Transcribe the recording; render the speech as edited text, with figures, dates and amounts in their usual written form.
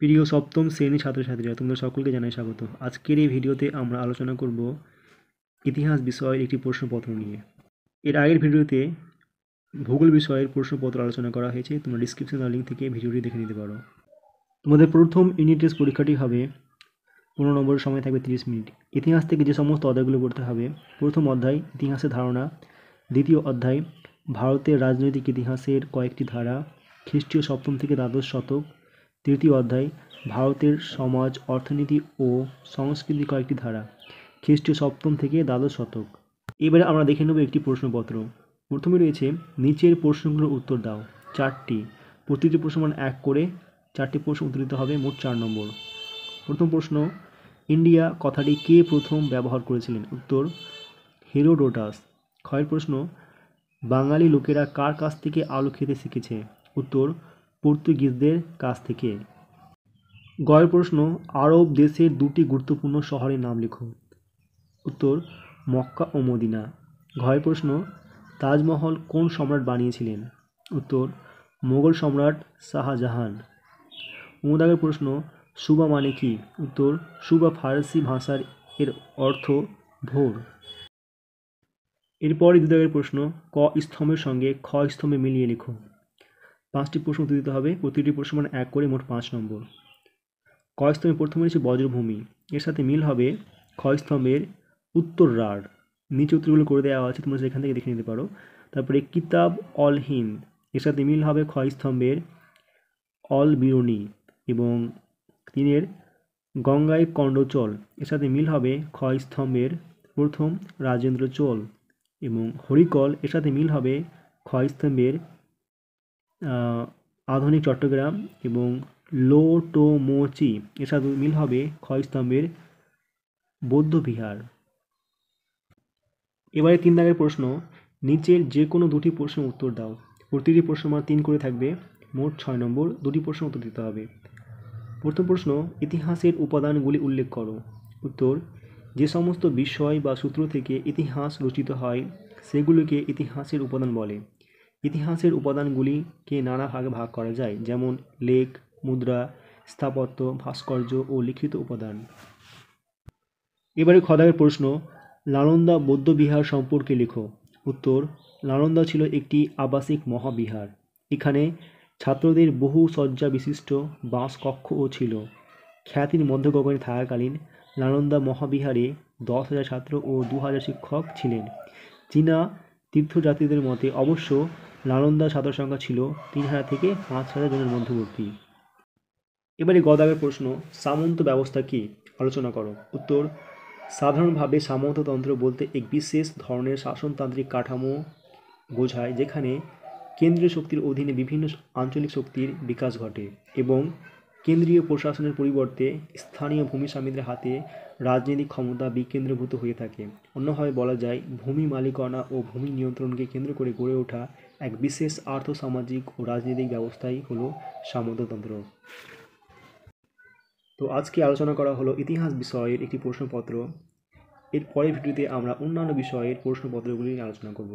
প্রিয় সপ্তম শ্রেণীর ছাত্রছাত্রীরা, তোমরা সকলকে জানাই স্বাগত। আজকের এই ভিডিওতে আমরা আলোচনা করব ইতিহাস বিষয়ের একটি প্রশ্নপত্র নিয়ে। এর আগের ভিডিওতে ভূগোল বিষয়ের প্রশ্নপত্র আলোচনা করা হয়েছে, তোমরা ডিসক্রিপশন লিঙ্ক থেকে ভিডিওটি দেখে নিতে পারো। তোমাদের প্রথম ইউনিট টেস্ট পরীক্ষাটি হবে 15 নম্বরের, সময় থাকবে 30 মিনিট। ইতিহাস থেকে যে সমস্ত অধ্যায়গুলো পড়তে হবে: প্রথম অধ্যায় ইতিহাসের ধারণা, দ্বিতীয় অধ্যায় ভারতের রাজনৈতিক ইতিহাসের কয়েকটি ধারা, খ্রিস্টীয় সপ্তম থেকে দ্বাদশ শতক, তৃতীয় অধ্যায় ভারতের সমাজ, অর্থনীতি ও সংস্কৃতির কয়েকটি ধারা, খ্রিস্টীয় সপ্তম থেকে দ্বাদশ শতক। এবারে আমরা দেখে নেব একটি প্রশ্নপত্র। প্রথমে রয়েছে নিচের প্রশ্নগুলোর উত্তর দাও, 4টি। প্রতিটি প্রশ্ন মান 1 করে 4টি প্রশ্ন উত্তর দিতে হবে, মোট 4 নম্বর। প্রথম প্রশ্ন, ইন্ডিয়া কথাটি কে প্রথম ব্যবহার করেছিলেন? উত্তর হেরোডোটাস। ক্ষয়ের প্রশ্ন, বাঙালি লোকেরা কার কাছ থেকে আলু খেতে শিখেছে? উত্তর পর্তুগিজদের কাছ থেকে। গয়ের প্রশ্ন, আরব দেশের দুটি গুরুত্বপূর্ণ শহরের নাম লেখো। উত্তর মক্কা ও মদিনা। ঘয়ের প্রশ্ন, তাজমহল কোন সম্রাট বানিয়েছিলেন? উত্তর মোগল সম্রাট শাহজাহান। দাগের প্রশ্ন, সুবা মানে কি? উত্তর সুবা ফার্সি ভাষার এর অর্থ ভোর। এরপরই দাগের প্রশ্ন, ক স্তম্ভের সঙ্গে খ স্তম্ভে মিলিয়ে লেখো। 5টি প্রশ্ন উত্তর দিতে হবে, প্রতিটি প্রশ্ন মান 1 করে, মোট 5 নম্বর। ক স্তম্ভে প্রথমে রয়েছে বজ্রভূমি, এর সাথে মিল হবে খ স্তম্ভের উত্তর রাঢ়। নিচে উত্তরগুলো করে দেওয়া আছে, তোমরা সেখান থেকে দেখে নিতে পারো। তারপরে কিতাব অল হিন্দ, এর সাথে মিল হবে খ স্তম্ভের অল বিরুনি। এবং 3 গঙ্গায় কণ্ডচল, এর সাথে মিল হবে খ স্তম্ভের প্রথম রাজেন্দ্র চোল। এবং হরিকল, এর সাথে মিল হবে খ স্তম্ভের আধুনিক চট্টগ্রাম। এবং লোটোমোচি, এর সাথে মিল হবে খ স্তম্ভের বৌদ্ধবিহার। এবারে 3 দাগের প্রশ্ন, নিচের যে কোনো দুটি প্রশ্নের উত্তর দাও। প্রতিটি প্রশ্ন মান 3 করে থাকবে, মোট 6 নম্বর। দুটি প্রশ্ন উত্তর দিতে হবে। প্রথম প্রশ্ন, ইতিহাসের উপাদানগুলি উল্লেখ করো। উত্তর যে সমস্ত বিষয় বা সূত্র থেকে ইতিহাস রচিত হয় সেগুলিকে ইতিহাসের উপাদান বলে। ইতিহাসের উপাদানগুলিকে নানা ভাগে ভাগ করা যায়, যেমন লেখ, মুদ্রা, স্থাপত্য, ভাস্কর্য ও লিখিত উপাদান। এবারে খ দাগের প্রশ্ন, নালন্দা বৌদ্ধবিহার সম্পর্কে লেখো। উত্তর নালন্দা ছিল একটি আবাসিক মহাবিহার। এখানে ছাত্রদের বহু শয্যা বিশিষ্ট বাস কক্ষও ছিল। খ্যাতির মধ্য গগনে থাকাকালীন নালন্দা মহাবিহারে 10,000 ছাত্র ও 2,000 শিক্ষক ছিলেন। চীনা তীর্থযাত্রীদের মতে অবশ্য নালন্দা ছাত্র সংখ্যা ছিল 3,000 থেকে 5,000 জনের মধ্যবর্তী। এবারে গ দাগের প্রশ্ন, সামন্ত ব্যবস্থা কি? আলোচনা করো। উত্তর সাধারণভাবে সামন্ততন্ত্র বলতে এক বিশেষ ধরনের শাসনতান্ত্রিক কাঠামো বোঝায় যেখানে কেন্দ্রীয় শক্তির অধীনে বিভিন্ন আঞ্চলিক শক্তির বিকাশ ঘটে এবং কেন্দ্রীয় প্রশাসনের পরিবর্তে স্থানীয় ভূমি স্বামীদের হাতে রাজনৈতিক ক্ষমতা বিকেন্দ্রীভূত হয়ে থাকে। অন্যভাবে বলা যায়, ভূমি মালিকানা ও ভূমি নিয়ন্ত্রণকে কেন্দ্র করে গড়ে ওঠা এক বিশেষ আর্থ-সামাজিক ও রাজনৈতিক ব্যবস্থাই হলো সামন্ততন্ত্র। তো আজকে আলোচনা করা হলো ইতিহাস বিষয়ের একটি প্রশ্নপত্র। এর পরের ভিডিওতে আমরা অন্যান্য বিষয়ের প্রশ্নপত্রগুলি নিয়ে আলোচনা করব।